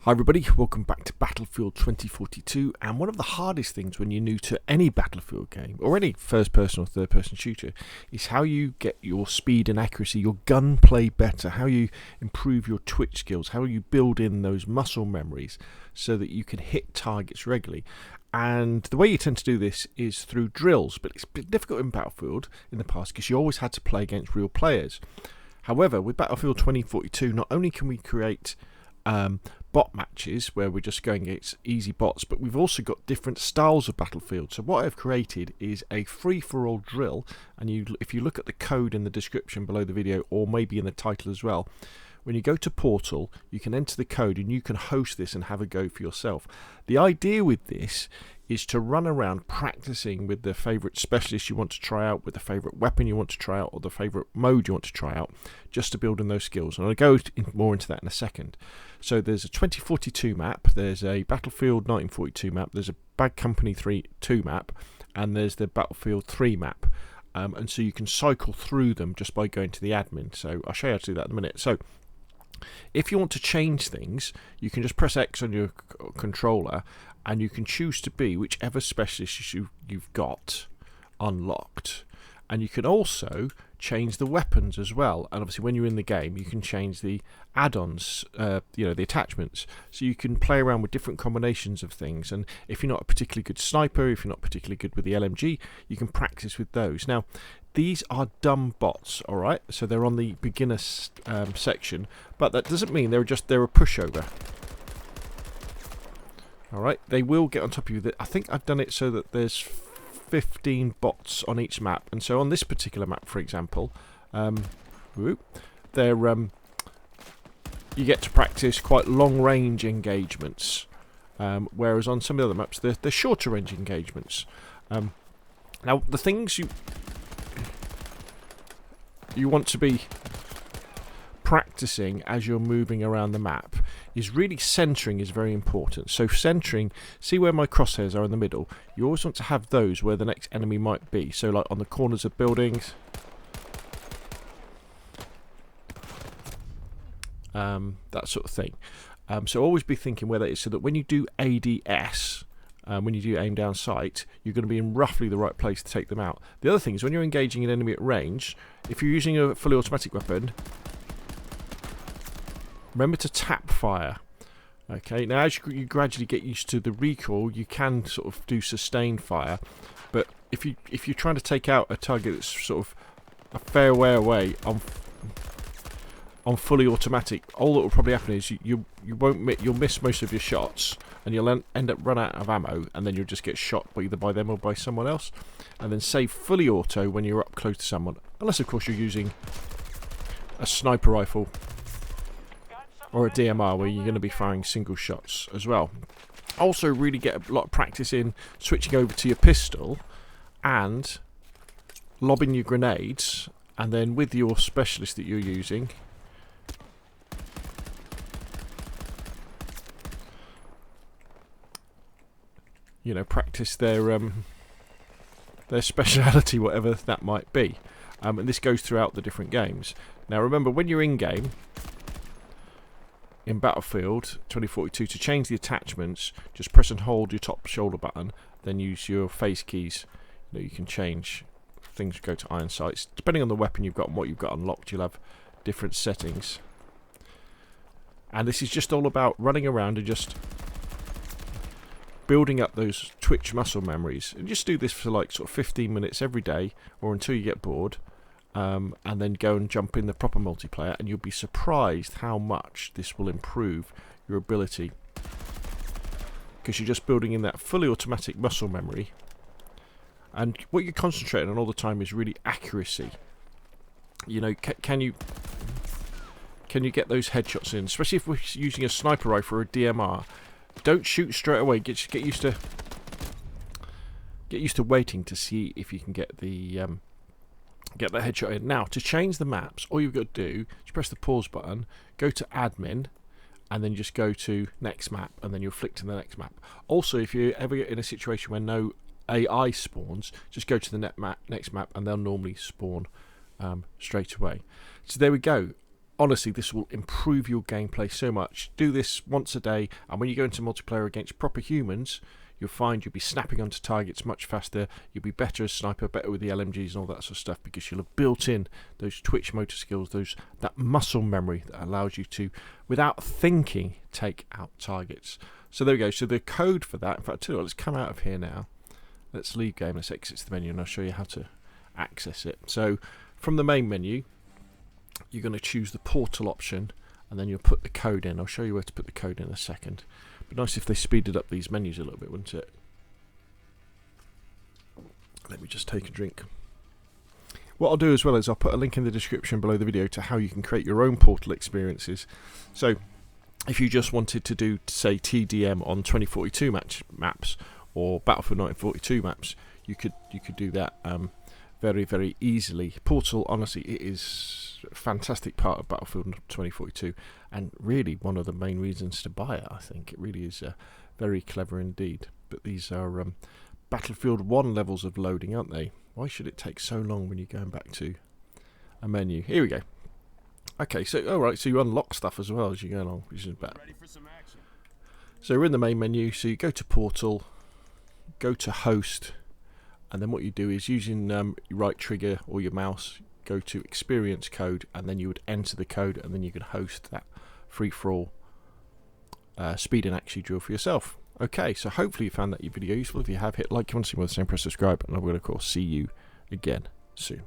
Hi everybody, welcome back to Battlefield 2042, and one of the hardest things when you're new to any Battlefield game, or any first person or third person shooter, is how you get your speed and accuracy, your gunplay better, how you improve your twitch skills, how you build in those muscle memories so that you can hit targets regularly. And the way you tend to do this is through drills, but it's been difficult in Battlefield in the past because you always had to play against real players. However, with Battlefield 2042, not only can we create bot matches where we're just going against easy bots, but we've also got different styles of Battlefield. So what I've created is a free-for-all drill, and if you look at the code in the description below the video, or maybe in the title as well, when you go to Portal, you can enter the code and you can host this and have a go for yourself. The idea with this is to run around practicing with the favourite specialist you want to try out, with the favourite weapon you want to try out, or the favourite mode you want to try out, just to build in those skills. And I'll go more into that in a second. So there's a 2042 map, there's a Battlefield 1942 map, there's a Bad Company 2 map, and there's the Battlefield 3 map. And so you can cycle through them just by going to the admin. So I'll show you how to do that in a minute. So if you want to change things, you can just press X on your controller and you can choose to be whichever specialist you've got unlocked. And you can also change the weapons as well. And obviously when you're in the game, you can change the add-ons, the attachments. So you can play around with different combinations of things. And if you're not a particularly good sniper, if you're not particularly good with the LMG, you can practice with those. Now, these are dumb bots, alright? So they're on the beginner section, but that doesn't mean they're a pushover. Alright, they will get on top of you. I think I've done it so that there's 15 bots on each map, and so on this particular map, for example, you get to practice quite long-range engagements, whereas on some of the other maps, they're shorter-range engagements. Now, the things you want to be practicing as you're moving around the map is really centering is very important. So centering, see where my crosshairs are in the middle, you always want to have those where the next enemy might be. So like on the corners of buildings, that sort of thing. So always be thinking where that is, so that when you do ADS, when you do aim down sight, you're going to be in roughly the right place to take them out. The other thing is when you're engaging an enemy at range, if you're using a fully automatic weapon, remember to tap fire. Okay, now as you gradually get used to the recoil, you can sort of do sustained fire. But if you're trying to take out a target that's sort of a fair way away on fully automatic, all that will probably happen is you'll miss most of your shots, and you'll end up run out of ammo, and then you'll just get shot either by them or by someone else. And then save fully auto when you're up close to someone, unless of course you're using a sniper rifle or a DMR where you're going to be firing single shots as well. Also really get a lot of practice in switching over to your pistol and lobbing your grenades, and then with your specialist that you're using, practice their speciality, whatever that might be. And this goes throughout the different games. Now remember, when you're in game in Battlefield 2042, to change the attachments, just press and hold your top shoulder button, then use your face keys. You can change things, go to iron sights. Depending on the weapon you've got and what you've got unlocked, you'll have different settings. And this is just all about running around and just building up those twitch muscle memories. And just do this for like sort of 15 minutes every day, or until you get bored. And then go and jump in the proper multiplayer, and you'll be surprised how much this will improve your ability, because you're just building in that fully automatic muscle memory. And what you're concentrating on all the time is really accuracy. Can you get those headshots in, especially if we're using a sniper rifle or a DMR. Don't shoot straight away. Get used to waiting to see if you can get the get that headshot in. Now, to change the maps, all you've got to do is press the pause button, go to admin, and then just go to next map, and then you'll flick to the next map. Also, if you ever get in a situation where no AI spawns, just go to the next map, and they'll normally spawn straight away. So there we go. honestly, this will improve your gameplay so much. Do this once a day, and when you go into multiplayer against proper humans, you'll find you'll be snapping onto targets much faster. You'll be better as a sniper, better with the LMGs and all that sort of stuff, because you'll have built in those twitch motor skills, that muscle memory that allows you to, without thinking, take out targets. So there we go. So the code for that, in fact, I'll tell you what, let's come out of here now. Let's leave game, let's exit the menu, and I'll show you how to access it. So from the main menu, you're going to choose the portal option, and then you'll put the code in. I'll show you where to put the code in a second. It'd be nice if they speeded up these menus a little bit, wouldn't it? Let me just take a drink. What I'll do as well is I'll put a link in the description below the video to how you can create your own portal experiences. So if you just wanted to do, say, TDM on 2042 maps or Battlefield 1942 maps, you could do that very, very easily. Portal, honestly, it is a fantastic part of Battlefield 2042, and really one of the main reasons to buy it. I think it really is very clever indeed. But these are Battlefield 1 levels of loading, aren't they? Why should it take so long when you're going back to a menu? Here we go. Okay, so alright, so you unlock stuff as well as you go along, which is bad. So we're in the main menu, so you go to Portal, go to Host, and then what you do is using your right trigger or your mouse, go to Experience Code, and then you would enter the code, and then you can host that free-for-all speed and accuracy drill for yourself. Okay, so hopefully you found that video useful. If you have, hit like, comment, see more, the same, press subscribe, and I will of course see you again soon.